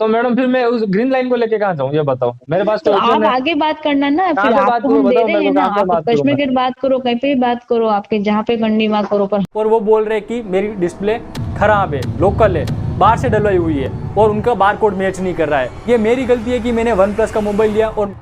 तो मैडम फिर मैं उस ग्रीन लाइन को लेके कहाँ जाऊँ, ये बताओ? मेरे पास तो कोई ऑप्शन आप है? आगे बात करना ना, कहाँ फिर पे बात आपको करूँ हम दे बताओ रहे मेरे हैं को, ना, कहाँ पे आप बात करूँ कश्मीर मैं? की बात करो, कहीं पे भी बात करो, आपके जहाँ पे करनी वहाँ करो पर। और वो बोल रहे कि मेरी डिस्प्ले खराब है, लोकल है, बाहर से डलवाई हुई है और उनका बार कोड मैच नहीं कर रहा है। ये मेरी गलती है कि मैंने वन प्लस का मोबाइल लिया। और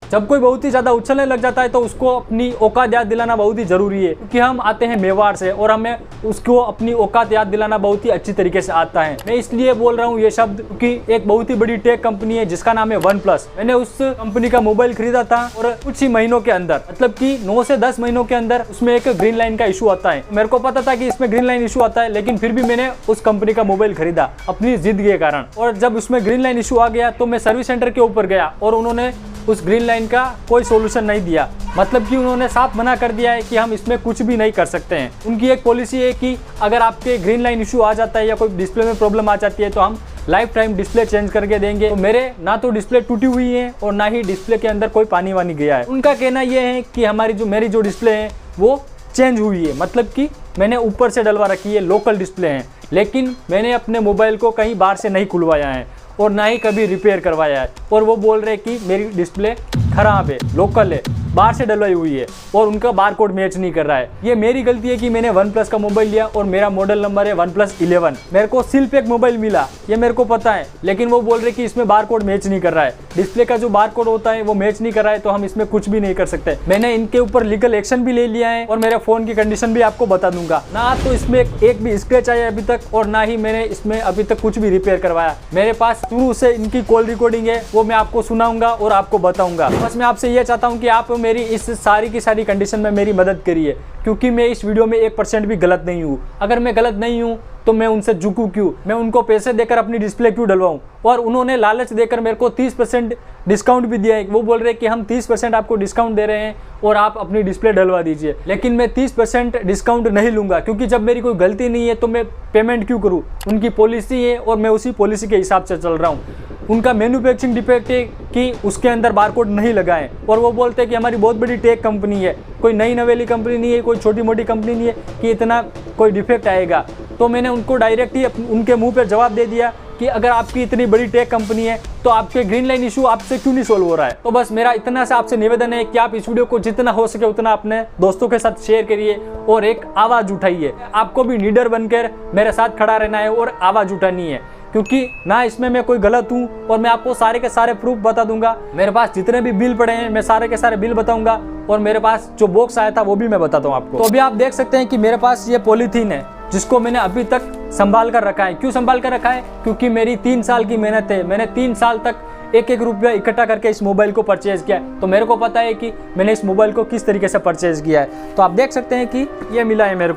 जब कोई बहुत ही ज़्यादा उछलने लग जाता है तो उसको अपनी औकात याद दिलाना बहुत ही ज़रूरी है, क्योंकि हम आते हैं मेवाड़ से और हमें उसको अपनी औकात याद दिलाना बहुत ही अच्छी तरीके से आता है। मैं इसलिए बोल रहा हूँ ये शब्द क्योंकि एक बहुत ही बड़ी टेक कंपनी है जिसका नाम है वन प्लस। मैंने उस कंपनी का मोबाइल खरीदा था और कुछ ही महीनों के अंदर, मतलब कि 9 से 10 महीनों के अंदर उसमें एक ग्रीन लाइन का इशू आता है। मेरे को पता था कि इसमें ग्रीन लाइन इशू आता है, लेकिन फिर भी मैंने उस कंपनी का मोबाइल खरीदा अपनी जिद के कारण। और जब उसमें ग्रीन लाइन इशू आ गया तो मैं सर्विस सेंटर के ऊपर गया और उन्होंने उस ग्रीन लाइन का कोई सोल्यूशन नहीं दिया। मतलब कि उन्होंने साफ मना कर दिया है कि हम इसमें कुछ भी नहीं कर सकते हैं। उनकी एक पॉलिसी है कि अगर आपके ग्रीन लाइन इशू आ जाता है या कोई डिस्प्ले में प्रॉब्लम आ जाती है तो हम लाइफ टाइम डिस्प्ले चेंज करके देंगे। तो मेरे ना तो डिस्प्ले टूटी हुई है और ना ही डिस्प्ले के अंदर कोई पानी वानी गया है। उनका कहना यह है कि मेरी जो डिस्प्ले है वो चेंज हुई है, मतलब कि मैंने ऊपर से डलवा रखी है, लोकल डिस्प्ले है, लेकिन मैंने अपने मोबाइल को कहीं बाहर से नहीं खुलवाया है और ना ही कभी रिपेयर करवाया है। और वो बोल रहे हैं कि मेरी डिस्प्ले खराब है, लोकल है, बाहर से डलवाई हुई है और उनका बार कोड मैच नहीं कर रहा है। ये मेरी गलती है कि मैंने वन प्लस का मोबाइल लिया और मेरा मॉडल नंबर है वन प्लस 11। मेरे को सिर्फ एक मोबाइल मिला, ये मेरे को पता है, लेकिन वो बोल रहे कि इसमें बार कोड मैच नहीं कर रहा है, डिस्प्ले का जो बार कोड होता है वो मैच नहीं कर रहा है, तो हम इसमें कुछ भी नहीं कर सकते। मैंने इनके ऊपर लीगल एक्शन भी ले लिया है और मेरे फोन की कंडीशन भी आपको बता दूंगा। ना तो इसमें एक भी स्क्रैच आया अभी तक और ना ही मैंने इसमें अभी तक कुछ भी रिपेयर करवाया। मेरे पास शुरू से इनकी कॉल रिकॉर्डिंग है, वो मैं आपको सुनाऊंगा और आपको बताऊंगा। बस मैं आपसे ये चाहता हूँ कि आप मेरी इस सारी की सारी कंडीशन में मेरी मदद करिए, क्योंकि मैं इस वीडियो में 1% भी गलत नहीं हूँ। अगर मैं गलत नहीं हूँ तो मैं उनसे झुकूं क्यों, मैं उनको पैसे देकर अपनी डिस्प्ले क्यों डलवाऊं। और उन्होंने लालच देकर मेरे को 30% डिस्काउंट भी दिया है। वो बोल रहे हैं कि हम 30% आपको डिस्काउंट दे रहे हैं और आप अपनी डिस्प्ले डलवा दीजिए, लेकिन मैं 30% डिस्काउंट नहीं लूंगा, क्योंकि जब मेरी कोई गलती नहीं है तो मैं पेमेंट क्यों करूं। उनकी पॉलिसी है और मैं उसी पॉलिसी के हिसाब से चल रहा हूं। उनका मैन्युफैक्चरिंग डिफेक्ट है कि उसके अंदर बारकोड नहीं लगा है और वो बोलते हैं कि हमारी बहुत बड़ी टेक कंपनी है, कोई नई नवेली कंपनी नहीं है, कोई छोटी मोटी कंपनी नहीं है कि इतना कोई डिफेक्ट आएगा। तो मैंने उनको डायरेक्ट ही उनके मुंह पर जवाब दे दिया कि अगर आपकी इतनी बड़ी टेक कंपनी है तो आपके ग्रीन लाइन इशू आपसे क्यों नहीं सोल्व हो रहा है। तो बस मेरा इतना सा आपसे निवेदन है कि आप इस वीडियो को जितना हो सके उतना अपने दोस्तों के साथ शेयर करिए और एक आवाज़ उठाइए। आपको भी लीडर बनकर मेरे साथ खड़ा रहना है और आवाज़ उठानी है, क्योंकि ना इसमें मैं कोई गलत हूँ और मैं आपको सारे के सारे प्रूफ बता दूंगा। मेरे पास जितने भी बिल पड़े हैं मैं सारे के सारे बिल बताऊंगा और मेरे पास जो बॉक्स आया था वो भी मैं बताता हूँ आपको। तो अभी आप देख सकते हैं कि मेरे पास ये पॉलीथीन है जिसको मैंने अभी तक संभाल कर रखा है। क्यों संभाल कर रखा है? क्योंकि मेरी 3 साल की मेहनत है। मैंने 3 साल तक एक एक रुपया इकट्ठा करके इस मोबाइल को परचेज किया है, तो मेरे को पता है कि मैंने इस मोबाइल को किस तरीके से परचेज किया है। तो आप देख सकते हैं कि ये मिला है मेरे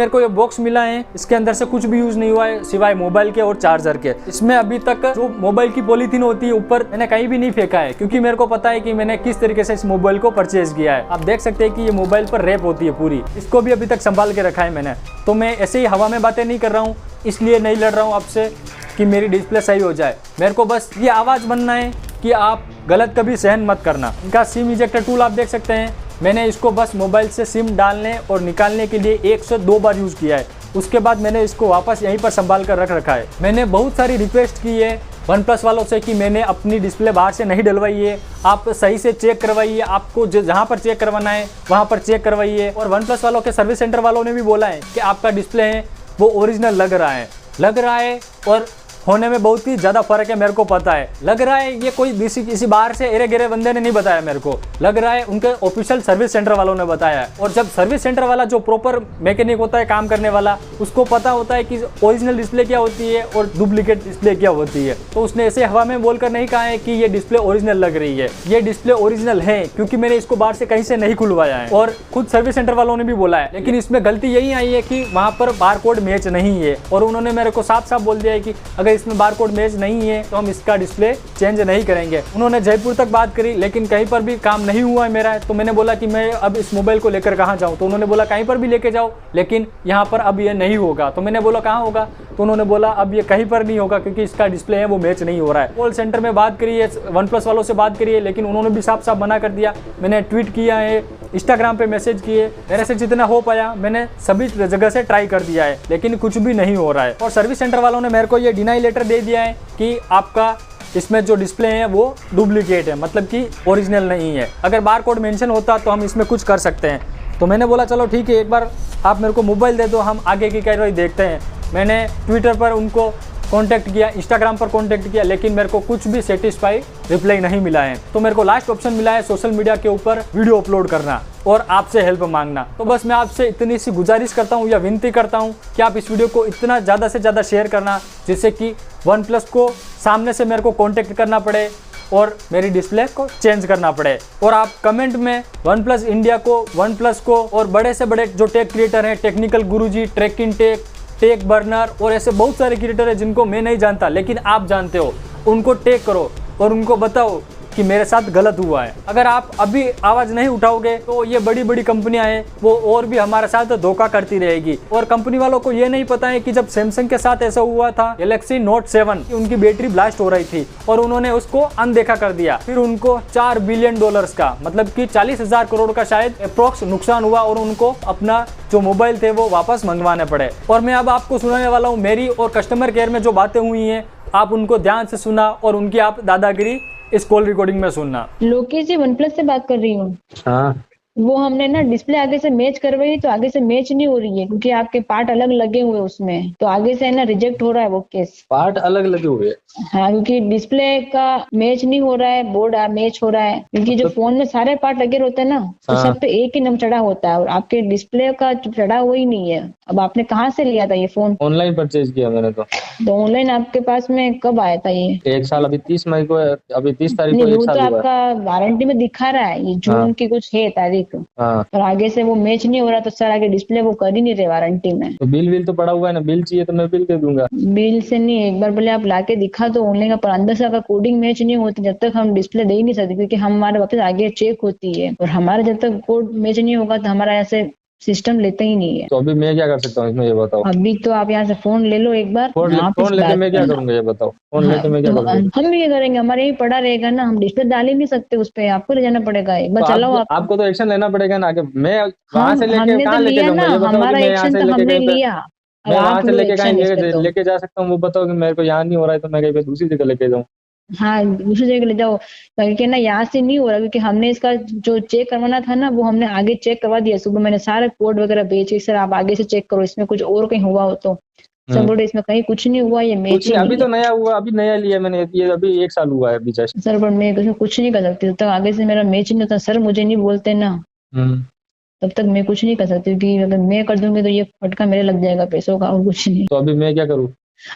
को ये बॉक्स मिला है। इसके अंदर से कुछ भी यूज नहीं हुआ है सिवाय मोबाइल के और चार्जर के। इसमें अभी तक जो मोबाइल की पॉलीथीन होती है ऊपर मैंने कहीं भी नहीं फेंका है, क्योंकि मेरे को पता है कि मैंने किस तरीके से इस मोबाइल को परचेज किया है। आप देख सकते हैं कि ये मोबाइल पर रैप होती है पूरी, इसको भी अभी तक संभाल के रखा है मैंने। तो मैं ऐसे ही हवा में बातें नहीं कर रहा हूँ, इसलिए नहीं लड़ रहा हूँ आपसे कि मेरी डिस्प्ले सही हो जाए। मेरे को बस ये आवाज़ बनना है कि आप गलत कभी सहन मत करना। इनका सिम इजेक्टर टूल आप देख सकते हैं। मैंने इसको बस मोबाइल से सिम डालने और निकालने के लिए 1 से 2 बार यूज़ किया है। उसके बाद मैंने इसको वापस यहीं पर संभाल कर रख रखा है। मैंने बहुत सारी रिक्वेस्ट की है वन प्लस वालों से कि मैंने अपनी डिस्प्ले बाहर से नहीं डलवाई है, आप सही से चेक करवाइए, आपको जहाँ पर चेक करवाना है वहाँ पर चेक करवाइए। और वन प्लस वालों के सर्विस सेंटर वालों ने भी बोला है कि आपका डिस्प्ले है वो ओरिजिनल लग रहा है और होने में बहुत ही ज़्यादा फर्क है। मेरे को पता है, लग रहा है ये कोई किसी बाहर से एरे गिरे बंदे ने नहीं बताया मेरे को, लग रहा है उनके ऑफिशियल सर्विस सेंटर वालों ने बताया है। और जब सर्विस सेंटर वाला जो प्रॉपर मैकेनिक होता है काम करने वाला, उसको पता होता है कि ओरिजिनल डिस्प्ले क्या होती है और डुप्लीकेट डिस्प्ले क्या होती है। तो उसने ऐसे हवा में बोलकर नहीं कहा है कि ये डिस्प्ले ओरिजिनल लग रही है। ये डिस्प्ले ओरिजिनल है क्योंकि मैंने इसको बाहर से कहीं से नहीं खुलवाया है और खुद सर्विस सेंटर वालों ने भी बोला है। लेकिन इसमें गलती यही आई है कि वहाँ पर बार कोड मैच नहीं है और उन्होंने मेरे को साफ साफ बोल दिया है कि अगर इसमें बार कोड मैच नहीं है तो हम इसका डिस्प्ले चेंज नहीं करेंगे। उन्होंने जयपुर तक बात करी लेकिन कहीं पर भी काम नहीं हुआ है मेरा। तो मैंने बोला कि मैं अब इस मोबाइल को लेकर कहाँ जाऊँ, तो उन्होंने बोला कहीं पर भी लेके जाओ लेकिन यहाँ पर अब ये नहीं होगा। तो मैंने बोला कहाँ होगा, तो उन्होंने बोला अब ये कहीं पर नहीं होगा क्योंकि इसका डिस्प्ले है वो मैच नहीं हो रहा है। कॉल सेंटर में बात करी है, वन प्लस वालों से बात करी है, लेकिन उन्होंने भी साफ साफ मना कर दिया। मैंने ट्वीट किया है इंस्टाग्राम पे मैसेज किए, मेरे से जितना हो पाया मैंने सभी जगह से ट्राई कर दिया है, लेकिन कुछ भी नहीं हो रहा है। और सर्विस सेंटर वालों ने मेरे को ये डिनाई लेटर दे दिया है कि आपका इसमें जो डिस्प्ले है वो डुप्लीकेट है, मतलब कि ओरिजिनल नहीं है। अगर बार कोड मेंशन होता तो हम इसमें कुछ कर सकते हैं। तो मैंने बोला चलो ठीक है, एक बार आप मेरे को मोबाइल दे दो, हम आगे की कार्रवाई देखते हैं। मैंने ट्विटर पर उनको कांटेक्ट किया, इंस्टाग्राम पर कांटेक्ट किया, लेकिन मेरे को कुछ भी सेटिस्फाई रिप्लाई नहीं मिला है। तो मेरे को लास्ट ऑप्शन मिला है सोशल मीडिया के ऊपर वीडियो अपलोड करना और आपसे हेल्प मांगना। तो बस मैं आपसे इतनी सी गुजारिश करता हूँ या विनती करता हूँ कि आप इस वीडियो को इतना ज़्यादा से ज़्यादा शेयर करना, जिससे कि OnePlus को सामने से मेरे को कांटेक्ट करना पड़े और मेरी डिस्प्ले को चेंज करना पड़े। और आप कमेंट में OnePlus इंडिया को, OnePlus को और बड़े से बड़े जो टेक क्रिएटर हैं, टेक्निकल गुरुजी, टेक बर्नर और ऐसे बहुत सारे क्रिएटर हैं जिनको मैं नहीं जानता लेकिन आप जानते हो, उनको टैग करो और उनको बताओ कि मेरे साथ गलत हुआ है। अगर आप अभी आवाज़ नहीं उठाओगे तो ये बड़ी बड़ी कंपनियां हैं वो और भी हमारे साथ धोखा करती रहेगी। और कंपनी वालों को ये नहीं पता है कि जब सैमसंग के साथ ऐसा हुआ था, गैलेक्सी नोट 7 उनकी बैटरी ब्लास्ट हो रही थी और उन्होंने उसको अनदेखा कर दिया। फिर उनको $4 बिलियन का, मतलब कि 40,000 करोड़ का शायद अप्रोक्स नुकसान हुआ और उनको अपना जो मोबाइल थे वो वापस मंगवाने पड़े। और मैं अब आपको सुनाने वाला हूँ मेरी और कस्टमर केयर में जो बातें हुई हैं, आप उनको ध्यान से सुना और उनकी आप दादागिरी इस कॉल रिकॉर्डिंग में सुनना। लोकेश जी OnePlus से बात कर रही हूँ। हाँ वो हमने ना डिस्प्ले आगे से मैच करवाई तो आगे से मैच नहीं हो रही है क्योंकि आपके पार्ट अलग लगे हुए हैं उसमें, तो आगे से है ना रिजेक्ट हो रहा है वो केस। पार्ट अलग लगे हुए हैं। हाँ, क्योंकि डिस्प्ले का मैच नहीं हो रहा है, बोर्ड मैच हो रहा है, क्योंकि जो फोन में सारे पार्ट लगे होते हैं ना तो सब पे एक ही नंबर चढ़ा होता है और आपके डिस्प्ले का चढ़ा हुआ ही नहीं है। अब आपने कहाँ से लिया था ये फोन? ऑनलाइन परचेज किया मैंने तो ऑनलाइन आपके पास में कब आया था ये? 1 साल, अभी 30 मई को, अभी 30 तारीख को नहीं, 1 वो साल तो हुआ है। आपका वारंटी में दिखा रहा है, ये जून की कुछ है तारीख, हाँ और आगे से वो मैच नहीं हो रहा तो सर आगे डिस्प्ले वो कर ही नहीं रहे वारंटी में। तो बिल तो पड़ा हुआ है ना, बिल चाहिए तो मैं बिल दे दूंगा। बिल से नहीं, एक बार बोले आप लाके दिखा दो ऑनलाइन का, पर अंदर से अगर कोडिंग मैच नहीं होती जब तक हम डिस्प्ले दे ही नहीं सकते, क्योंकि हमारे वापस आगे चेक होती है और हमारा जब तक कोड मैच नहीं होगा तो हमारा ऐसे सिस्टम लेता ही नहीं है। तो अभी मैं क्या कर सकता हूँ इसमें, ये बताओ। अभी तो आप यहाँ से फोन ले लो एक बार, फोन लेके मैं क्या करूंगा, ये बताओ। फोन लेके मैं क्या तो करूंगा? हम भी क्या करेंगे, हमारे यही पड़ा रहेगा ना, हम डिस्प्ले डाल ही नहीं सकते उस पे, आपको ले जाना पड़ेगा। एक बार चलाओ आप। आपको तो एक्शन लेना पड़ेगा ना, आगे मैं वहां से लेके हमने कहाँ तो लेके लिया जाऊंगा, ना, ये बताओ। हमारा कि मैं यहाँ एक्शन से तो लेके हमने कहीं पे, लिया। मैं वहां से लेके कहीं एक्शन लेके जा सकता हूँ, वो बताओ कि मेरे को यहाँ नहीं हो रहा है तो मैं कहीं पे दूसरी जगह लेके जाऊँ। हाँ, दूसरी जगह ले जाओ, क्योंकि ना यहाँ से नहीं हो रहा, क्योंकि हमने इसका जो चेक करवाना था ना वो हमने आगे चेक करवा दिया। सुबह मैंने सारे कोड वगैरह भेजे, सर आप आगे से चेक करो इसमें कुछ और कहीं हुआ हो तो। सर बोले इसमें कहीं कुछ नहीं हुआ, ये मैच ही अभी तो नया हुआ, अभी नया लिया मैंने, ये अभी 1 साल हुआ है अभी जस्ट। सर पर मैं इसमें कुछ नहीं कर सकती जब तक आगे से मेरा मैच नहीं होता। सर मुझे नहीं बोलते ना तब तक मैं कुछ नहीं कर सकती, क्योंकि अगर मैं कर दूंगी तो ये फटका मेरे लग जाएगा पैसों का, और कुछ नहीं। तो अभी मैं क्या करूँ?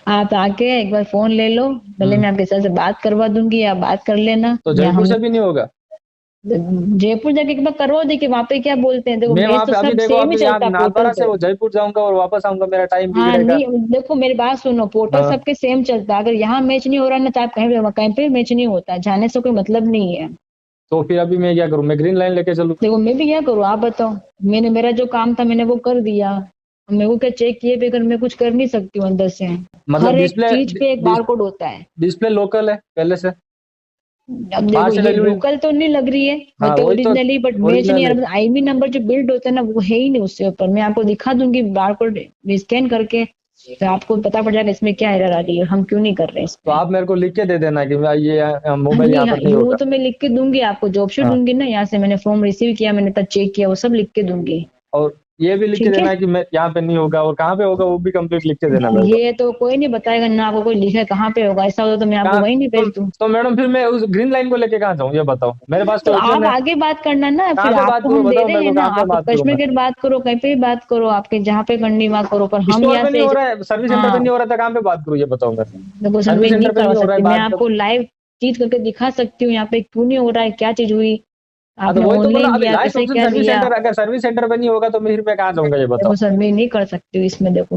आप आके एक बार फोन ले लो, भले मैं आपके सर से बात करवा दूंगी, आप बात कर लेना। तो जयपुर से भी नहीं होगा? जयपुर जाके एक बार करवा देखिए वहाँ पे क्या बोलते हैं। देखो मैं वहाँ मैच पे तो अभी सब देखो, सेम ही अभी चलता है नाथद्वारा पोर्टल से पे। वो जयपुर जाऊंगा और वापस आऊंगा, मेरा टाइम हाँ बिगड़ेगा। नहीं, देखो मेरी बात सुनो, पोर्टल हाँ। सबके सेम चलता है। अगर यहाँ मैच नहीं हो रहा ना तो आप कहीं पे मैच नहीं होता, जाने से कोई मतलब नहीं है। तो फिर अभी मैं क्या करूँ, मैं ग्रीन लाइन लेके चलूँ? देखो मैं भी क्या करूँ आप बताओ, मेरा जो काम था मैंने वो कर दिया। मेरे को क्या चेक किए बगैर मैं कुछ कर नहीं सकती हूँ अंदर से। मतलब हर एक डिस्प्ले चीज पे एक बारकोड होता है। डिस्प्ले लोकल है पहले से? अब देखो ये लोकल तो नहीं लग रही है, हाँ, मतलब वही तो ओरिजिनली, बट मैच original नहीं आ है। रहा। आईएमई नंबर जो बिल्ड होता है ना वो है ही नहीं उसके ऊपर। मैं आपको दिखा दूंगी बारकोड स्कैन करके, तो आपको पता पड़ जाएगा इसमें क्या एरर आ रही है, हम क्यों नहीं कर रहे हैं तो आप मेरे को लिख के दे देना कि ये मोबाइल यहाँ पर नहीं वो होगा। तो मैं लिख के दूंगी आपको, जॉब शीट हाँ। दूंगी ना, यहाँ से मैंने फॉर्म रिसीव किया, मैंने तब चेक किया, वो सब लिख के दूंगी। और ये भी लिख के ठीक है। देना कि मैं यहाँ पे नहीं होगा और कहाँ पे होगा वो भी कंप्लीट लिख के देना मेरे को। ये तो कोई नहीं बताएगा ना आपको, कोई लिखे कहाँ पे होगा, ऐसा होता तो मैं आपको वहीं नहीं भेज दूं। तो मैडम फिर मैं उस ग्रीन लाइन को लेके कहाँ जाऊँ, ये बताओ। मेरे पास तो कोई आप ऑप्शन है? आगे बात करना ना, कहाँ फिर पे बात आपको करूँ हम दे बताओ रहे मेरे हैं को, ना, कहाँ पे आप बात करूँ कश्मीर मैं? की बात करो, कहीं पे भी बात करो, आपके जहाँ पे करनी वहाँ करो, पर हम स्टोर यहाँ पे नहीं से हो रहा है, सर्विस सेंटर पे नहीं हो रहा था, कहाँ पे बात करूँ ये बताओ मेरे को। देखो सर सर्विस मैं नहीं सेंटर पे करवा नहीं हो रहा है सकती, मैं बात। आपको लाइव चीज करके दिखा सकती हूँ यहाँ पे क्यों नहीं हो रहा है, क्या चीज हुई, हाँ तो आपने वही तो बोला, ऑनलाइन अभी लिया लास्ट कैसे ऑप्शन क्या सर्विस लिया। सेंटर, अगर सर्विस सेंटर पे नहीं होगा तो फिर मैं कहाँ जाऊंगा ये बताओ। देखो सर मैं नहीं कर सकती हूँ इसमें, देखो